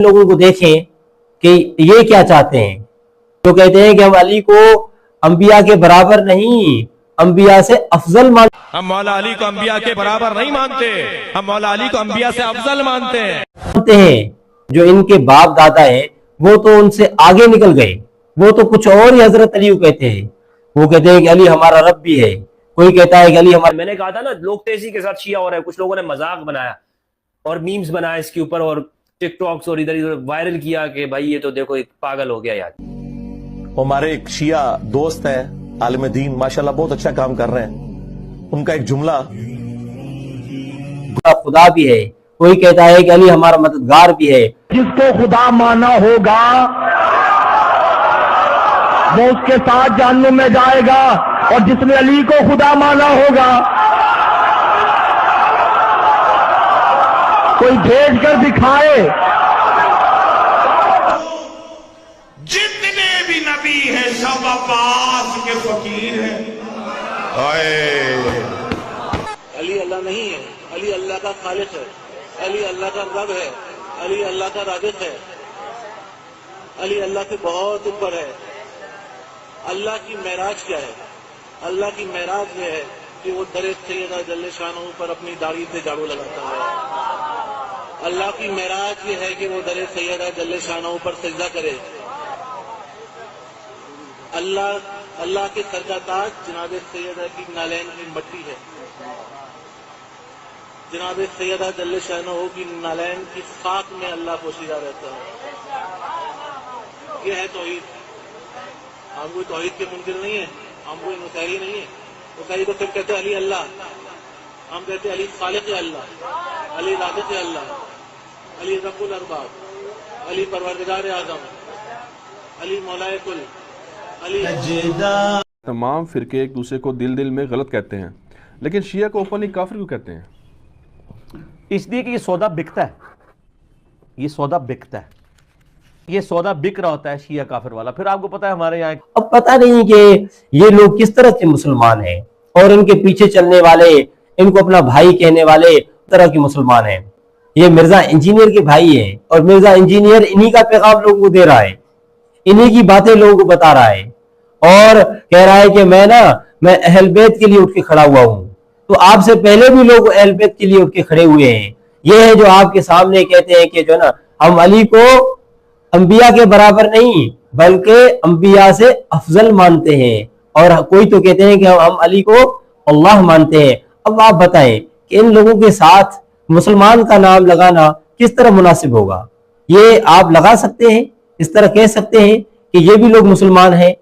लोगों को देखें कि ये क्या चाहते हैं, तो कहते हैं कि हम अली को अंबिया के बराबर नहीं, अंबिया से अफजल हम मौला अली को अंबिया के बराबर नहीं मानते, हम मौला अली को अंबिया से अफजल मानते हैं। जो इनके बाप दादा हैं वो तो उनसे आगे निकल गए, वो तो कुछ और ही हजरत अली को कहते हैं। वो कहते हैं कि अली हमारा रब भी है, कोई कहता है कि अली हमारा। मैंने कहा था ना, लोग तेजी के साथ शिया हो रहे हैं। कुछ लोगों ने मजाक बनाया और मीम्स बनाया इसके ऊपर और टिकटॉक्स और इधर इधर वायरल किया कि भाई ये तो देखो एक पागल हो गया यार। हमारे एक शिया दोस्त है आलिम दीन, माशाल्लाह बहुत अच्छा काम कर रहे हैं। उनका एक जुमला, खुदा भी है, कोई कहता है कि अली हमारा मददगार भी है। जिसको खुदा माना होगा वो उसके साथ जहन्नुम में जाएगा, और जिसने अली को खुदा माना होगा कोई भेज कर दिखाए। जितने भी नबी हैं सब अब्बास के फकीर हैं। अली अल्लाह नहीं है, अली अल्लाह का खालिक है, अली अल्लाह का रब है, अली अल्लाह का राज़िक़ है, अली अल्लाह से बहुत ऊपर है। अल्लाह की मेराज क्या है? अल्लाह की मेराज ये है कि वो दरे सैयदा जल्ले शानहू पर अपनी दाढ़ी से झाड़ू लगाता है। अल्लाह की मेराज ये है कि वो दरे सैयदा जल्ले शानहू पर सजदा करे। अल्लाह के सर का ताज जनाब सैयदा की नालैन की मट्टी है। जनाब सैयदा जल्ले शानहू की नालैन की खाक में अल्लाह पोशीदा रहता है। ये है तौहीद। हम कोई तौहीद के मुनकिर नहीं है, हम कोई नुसैरी नहीं है। नुसैरी तो सिर्फ कहते अली अल्लाह, हम कहते अली खालिक अल्लाह, अली राज़िक़ अल्लाह, अली रब्बुल अरबाब, अली परवरदिगार आज़म, अली मौलाए कुल, अली। तमाम फिरके एक दूसरे को दिल दिल में गलत कहते हैं, लेकिन शिया को ओपनली काफिर क्यों कहते हैं? इसलिए कि ये सौदा बिकता है, ये सौदा बिकता है, ये सौदा बिक रहा होता है शिया काफिर वाला। फिर आपको पता है हमारे यहाँ अब पता नहीं कि ये लोग किस तरह के मुसलमान हैं, और इनके पीछे चलने वाले, इनको अपना भाई कहने वाले तरह के मुसलमान हैं। ये मिर्जा इंजीनियर के भाई हैं, और मिर्जा इंजीनियर इन्हीं का पैगाम लोगों को दे रहा है, इन्हीं की बातें लोगों को बता रहा है, और कह रहा है कि मैं अहल बैत के लिए उठ के खड़ा हुआ हूं। तो आपसे पहले भी लोग अहल बैत के लिए उठ के खड़े हुए हैं। ये है जो आपके सामने कहते हैं कि जो ना हम अली को अंबिया के बराबर नहीं बल्कि अंबिया से अफजल मानते हैं, और कोई तो कहते हैं कि हम अली को अल्लाह मानते हैं। अब आप बताएं कि इन लोगों के साथ मुसलमान का नाम लगाना किस तरह मुनासिब होगा? ये आप लगा सकते हैं, इस तरह कह सकते हैं कि ये भी लोग मुसलमान हैं?